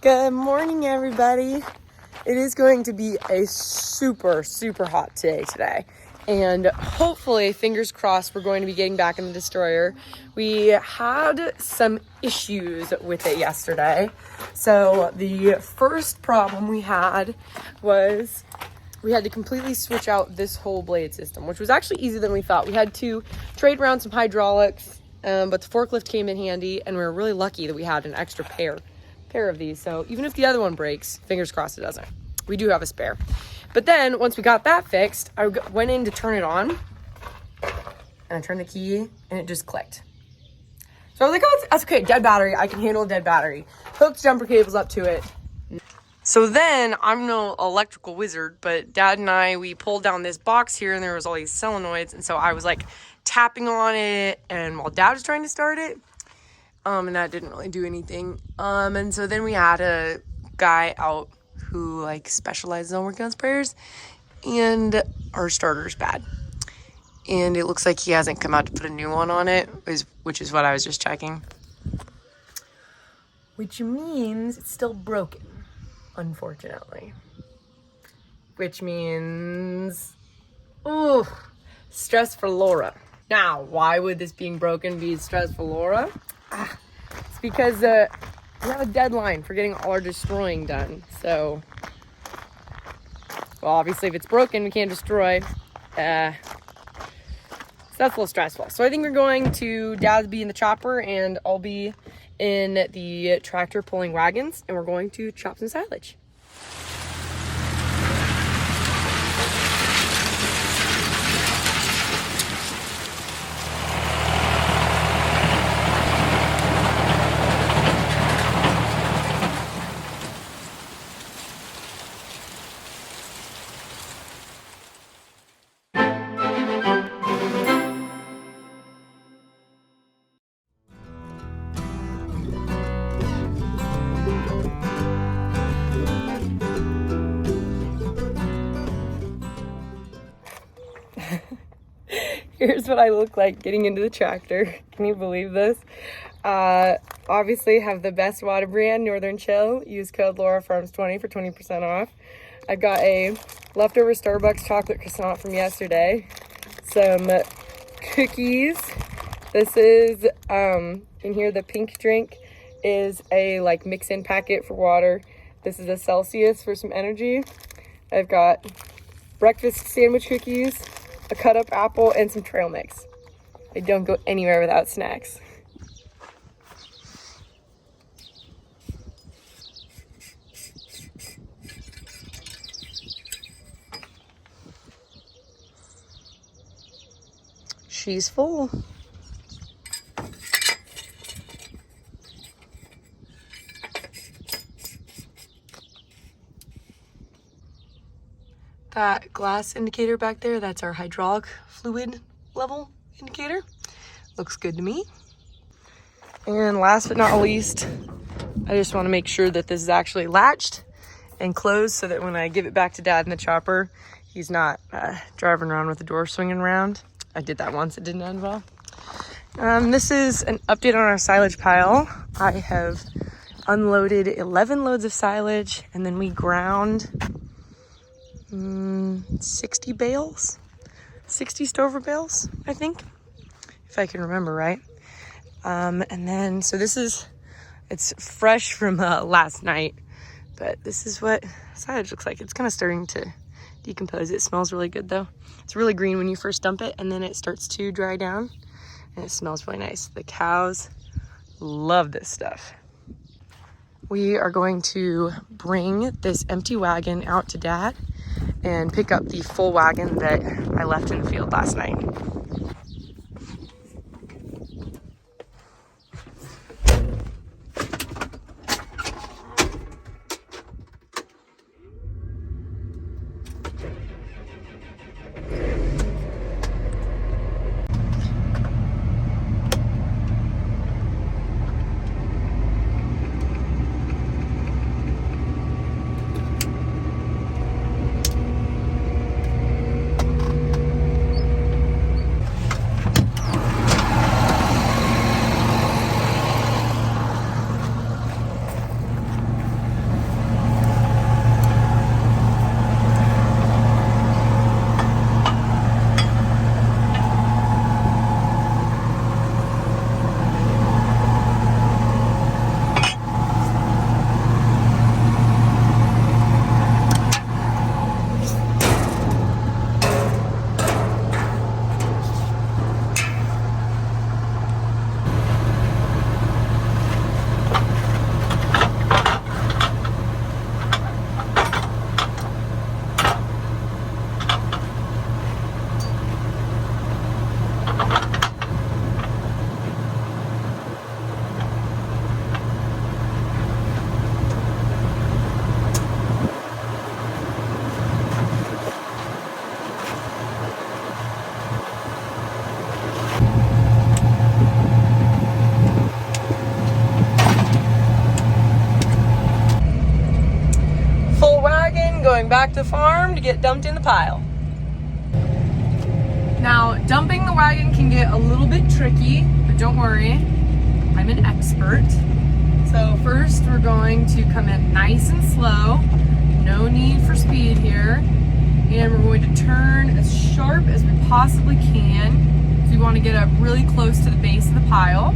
Good morning, everybody. It is going to be a super hot today. And hopefully, fingers crossed, we're going to be getting back in the destroyer. We had some issues with it yesterday. So the first problem we had was we had to completely switch out this whole blade system, which was actually easier than we thought. We had to trade around some hydraulics, but the forklift came in handy, and we were really lucky that we had an extra pair of these. So even if the other one breaks, fingers crossed it doesn't. We do have a spare. But then once we got that fixed, I went in to turn it on, and I turned the key, and it just clicked. So I was like, oh, that's okay, dead battery. I can handle a dead battery. Hooked jumper cables up to it. So then, I'm no electrical wizard, but Dad and I, we pulled down this box here, and there was all these solenoids, and so I was like tapping on it, and while Dad was trying to start it, and that didn't really do anything. And so then we had a guy out who like specializes on working on sprayers, and our starter's bad. And it looks like he hasn't come out to put a new one on it, which is what I was just checking. Which means it's still broken, unfortunately. Which means, ooh, stress for Laura. Now, why would this being broken be stress for Laura? It's because we have a deadline for getting all our destroying done. So, well, obviously if it's broken, we can't destroy. So that's a little stressful. So I think we're going to Dad's be in the chopper, and I'll be in the tractor pulling wagons, and we're going to chop some silage. Here's what I look like getting into the tractor. Can you believe this? Obviously have the best water brand, Northern Chill. Use code LauraFarms20 for 20% off. I've got a leftover Starbucks chocolate croissant from yesterday. Some cookies. This is, in here, the pink drink is a like mix-in packet for water. This is a Celsius for some energy. I've got breakfast sandwich cookies, a cut up apple, and some trail mix. I don't go anywhere without snacks. She's full. That glass indicator back there, that's our hydraulic fluid level indicator. Looks good to me. And last but not least, I just want to make sure that this is actually latched and closed so that when I give it back to Dad in the chopper, he's not driving around with the door swinging around. I did that once, it didn't end well. This is an update on our silage pile. I have unloaded 11 loads of silage, and then we ground 60 bales, 60 stover bales, I think, if I can remember right. And then, so it's fresh from last night, but this is what silage looks like. It's kind of starting to decompose. It smells really good though. It's really green when you first dump it, and then it starts to dry down, and it smells really nice. The cows love this stuff. We are going to bring this empty wagon out to Dad and pick up the full wagon that I left in the field last night. going back to the farm to get dumped in the pile. Now, dumping the wagon can get a little bit tricky, but don't worry, I'm an expert. So first we're going to come in nice and slow, no need for speed here, and we're going to turn as sharp as we possibly can. So we want to get up really close to the base of the pile.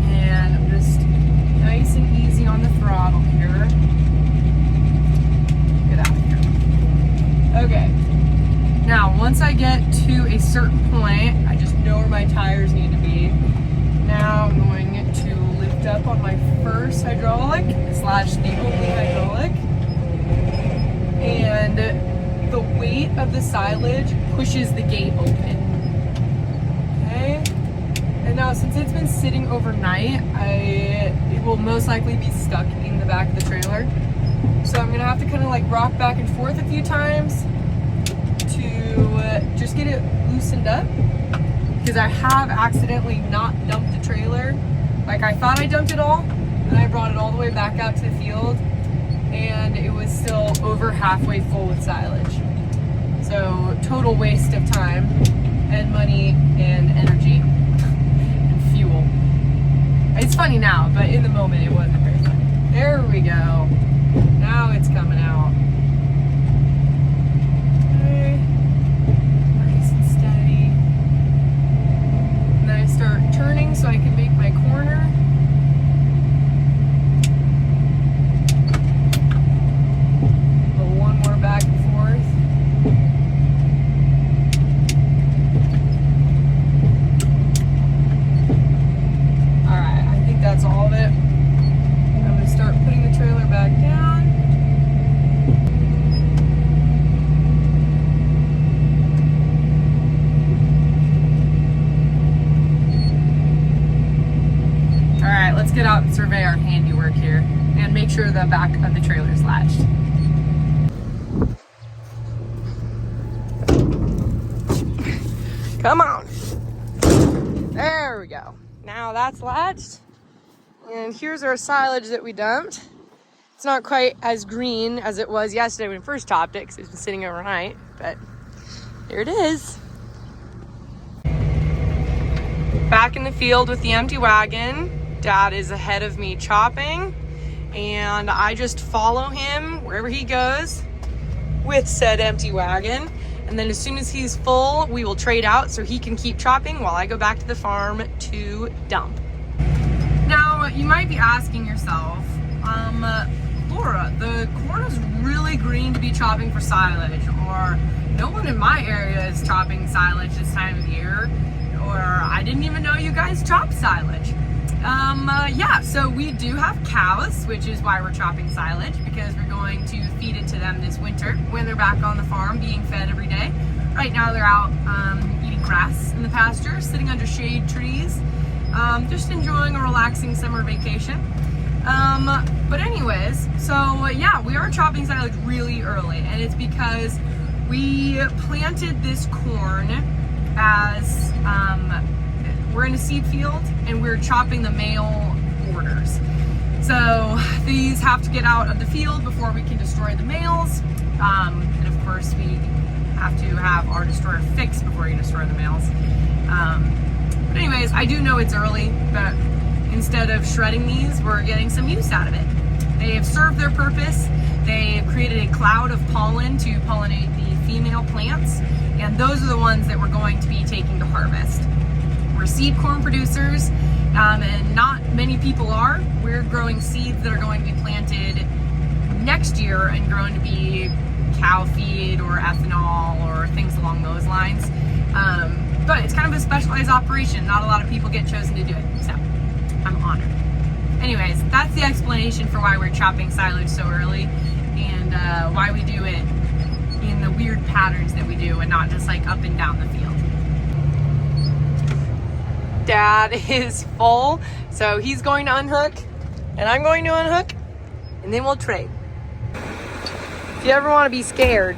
And I'm just nice and easy on the throttle here. Get out of here. Okay. Now, once I get to a certain point, I just know where my tires need to be. Now I'm going to lift up on my first hydraulic / the only hydraulic. And the weight of the silage pushes the gate open. Okay? And now since it's been sitting overnight, it will most likely be stuck in the back of the trailer. So I'm gonna have to kind of like rock back and forth a few times to just get it loosened up, because I have accidentally not dumped the trailer. Like, I thought I dumped it all, and I brought it all the way back out to the field, and it was still over halfway full with silage. So total waste of time and money and energy and fuel. It's funny now, but in the moment it wasn't very funny. There we go. Now it's coming out. Okay. Nice and steady. And then I start turning so I can make my corner. One more back and forth. Alright, I think that's all of it. I'm going to start putting the trailer back down. Alright, let's get out and survey our handiwork here and make sure the back of the trailer is latched. Come on. There we go. Now that's latched. And here's our silage that we dumped. It's not quite as green as it was yesterday when we first topped it, because it's been sitting overnight, but here it is. Back in the field with the empty wagon. Dad is ahead of me chopping, and I just follow him wherever he goes with said empty wagon. And then as soon as he's full, we will trade out so he can keep chopping while I go back to the farm to dump. Now, you might be asking yourself, Laura, the corn is really green to be chopping for silage, or no one in my area is chopping silage this time of year, or I didn't even know you guys chop silage. Yeah, so we do have cows, which is why we're chopping silage, because we're going to feed it to them this winter when they're back on the farm being fed every day. Right now they're out eating grass in the pasture, sitting under shade trees, just enjoying a relaxing summer vacation. But anyways, so yeah, we are chopping silage really early, and it's because we planted this corn as we're in a seed field, and we're chopping the male borders. So these have to get out of the field before we can destroy the males. And of course we have to have our destroyer fixed before you destroy the males. But anyways, I do know it's early, but instead of shredding these, we're getting some use out of it. They have served their purpose. They have created a cloud of pollen to pollinate the female plants, and those are the ones that we're going to be taking to harvest. We're seed corn producers, and not many people are. We're growing seeds that are going to be planted next year and growing to be cow feed or ethanol or things along those lines. But it's kind of a specialized operation. Not a lot of people get chosen to do it, so I'm honored. Anyways, that's the explanation for why we're chopping silage so early, and why we do it in the weird patterns that we do and not just like up and down the field. Dad is full, so he's going to unhook and I'm going to unhook, and then we'll trade. If you ever want to be scared,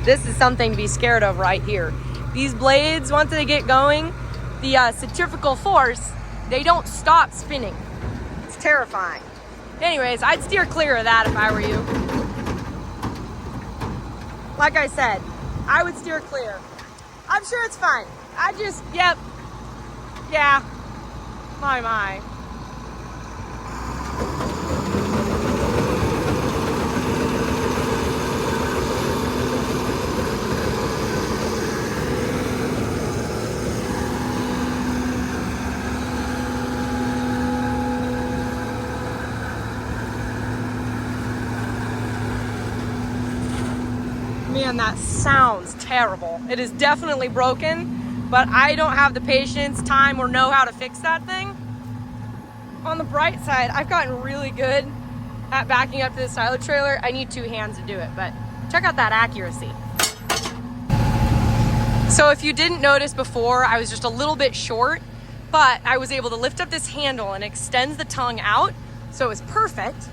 this is something to be scared of right here. These blades, once they get going, the centrifugal force, they don't stop spinning. It's terrifying. Anyways, I'd steer clear of that if I were you. Like I said, I would steer clear. I'm sure it's fine. Yep. Yeah. My. Man, that sounds terrible. It is definitely broken, but I don't have the patience, time, or know how to fix that thing. On the bright side, I've gotten really good at backing up to the silage trailer. I need 2 hands to do it, but check out that accuracy. So if you didn't notice before, I was just a little bit short, but I was able to lift up this handle and extends the tongue out, so it was perfect.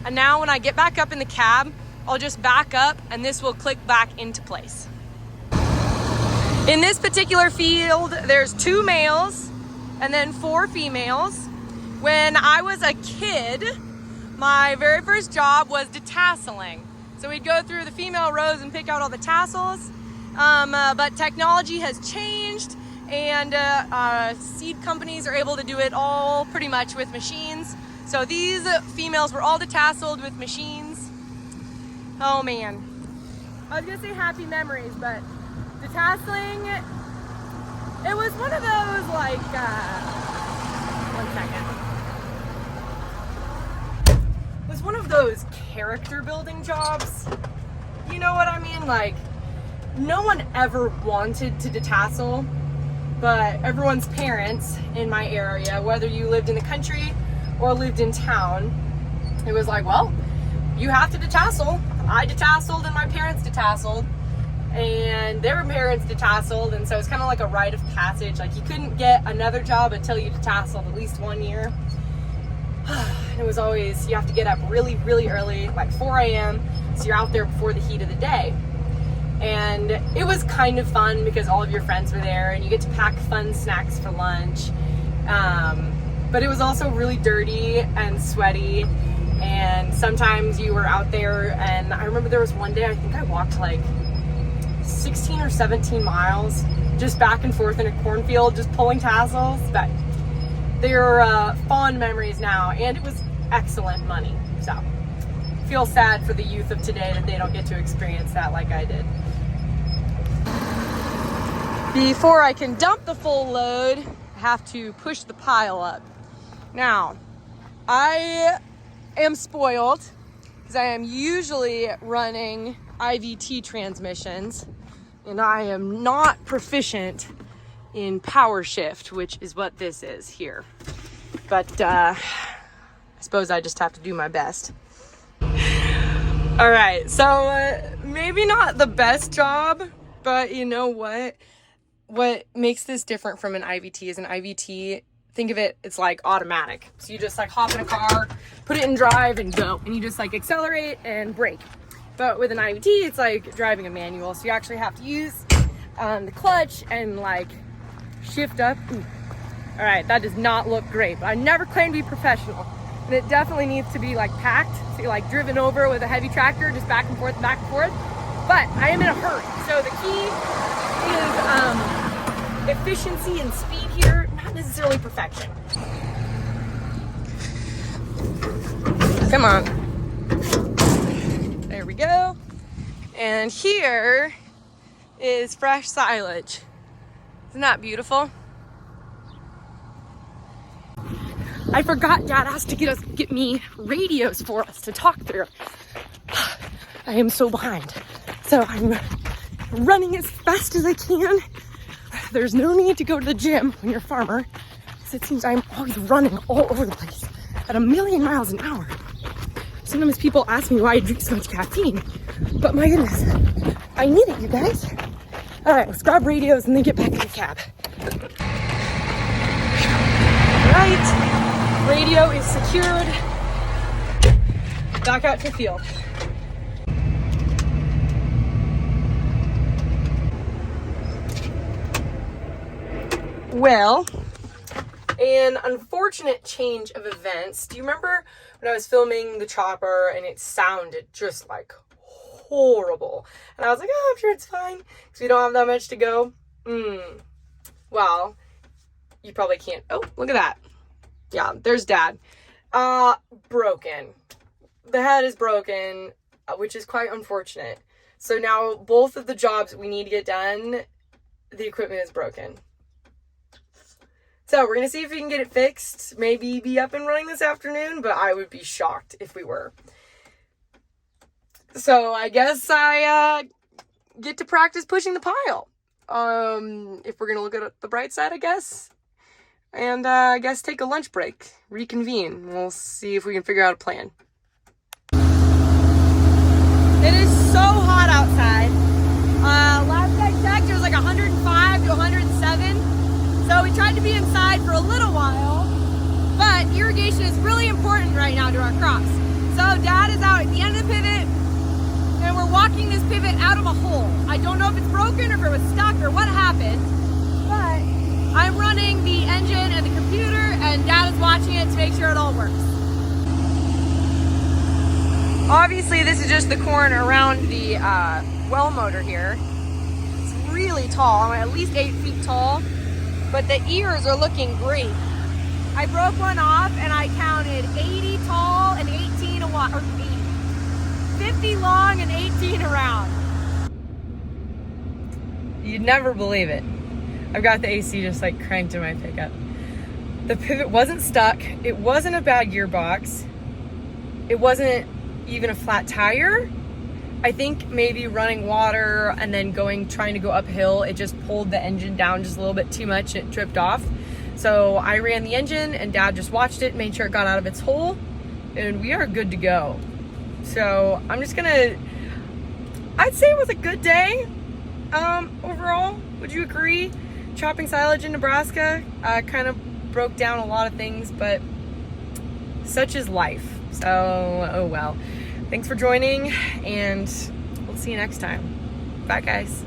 And now when I get back up in the cab, I'll just back up and this will click back into place. In this particular field, there's 2 males and then 4 females. When I was a kid, my very first job was detasseling. So we'd go through the female rows and pick out all the tassels. But technology has changed and seed companies are able to do it all pretty much with machines. So these females were all detasseled with machines. Oh man, I was gonna say happy memories, but detasseling, it was one of those like, one second. It was one of those character building jobs. You know what I mean? Like, no one ever wanted to detassel, but everyone's parents in my area, whether you lived in the country or lived in town, it was like, well, you have to detassel. I detasseled and my parents detasseled and their parents detasseled, and so it's kind of like a rite of passage. Like, you couldn't get another job until you detasseled at least 1 year. And it was always, you have to get up really, really early, like 4 a.m. so you're out there before the heat of the day. And it was kind of fun because all of your friends were there and you get to pack fun snacks for lunch. But it was also really dirty and sweaty. And sometimes you were out there, and I remember there was one day, I think I walked like 16 or 17 miles just back and forth in a cornfield, just pulling tassels. But they're fond memories now, and it was excellent money. So I feel sad for the youth of today that they don't get to experience that like I did. Before I can dump the full load, I have to push the pile up. Now, I am spoiled because I am usually running IVT transmissions and I am not proficient in power shift, which is what this is here. But I suppose I just have to do my best. All right, so maybe not the best job, but you know what? What makes this different from an IVT is an IVT, think of it, it's like automatic. So you just like hop in a car, put it in drive and go. And you just like accelerate and brake. But with an IVT, it's like driving a manual. So you actually have to use the clutch and like shift up. Ooh. All right, that does not look great, but I never claimed to be professional. And it definitely needs to be like packed. So you're like driven over with a heavy tractor, just back and forth, back and forth. But I am in a hurry. So the key is efficiency and speed here, not necessarily perfection. Come on. There we go. And here is fresh silage. Isn't that beautiful? I forgot Dad asked to get me radios for us to talk through. I am so behind. So I'm running as fast as I can. There's no need to go to the gym when you're a farmer, because it seems I'm always running all over the place at 1,000,000 miles an hour. Sometimes people ask me why I drink so much caffeine, but my goodness, I need it, you guys. All right, let's grab radios and then get back in the cab. All right, radio is secured. Back out to the field. Well, An unfortunate change of events. Do you remember when I was filming the chopper and it sounded just like horrible? And I was like, oh, I'm sure it's fine because we don't have that much to go. Well, you probably can't. Oh, look at that. Yeah, there's Dad. Broken. The head is broken, which is quite unfortunate. So now both of the jobs we need to get done, the equipment is broken. So we're going to see if we can get it fixed. Maybe be up and running this afternoon, but I would be shocked if we were. So I guess I get to practice pushing the pile. If we're going to look at the bright side, I guess. And I guess take a lunch break, reconvene. We'll see if we can figure out a plan. It is so hot outside. Last I checked, it was like 105 to 107. So we tried to be inside for a little while, but irrigation is really important right now to our crops. So Dad is out at the end of the pivot, and we're walking this pivot out of a hole. I don't know if it's broken or if it was stuck or what happened, but I'm running the engine and the computer, and Dad is watching it to make sure it all works. Obviously, this is just the corn around the well motor here. It's really tall, I'm at least 8 feet tall, but the ears are looking great. I broke one off and I counted 80 tall and 18 wide, or 50 long and 18 around. You'd never believe it. I've got the AC just like cranked in my pickup. The pivot wasn't stuck. It wasn't a bad gearbox. It wasn't even a flat tire. I think maybe running water and then trying to go uphill, it just pulled the engine down just a little bit too much. It tripped off. So I ran the engine and Dad just watched it, made sure it got out of its hole, and we are good to go. So I'm just gonna, I'd say it was a good day overall. Would you agree? Chopping silage in Nebraska kind of broke down a lot of things, but such is life. So, oh well. Thanks for joining, and we'll see you next time. Bye, guys.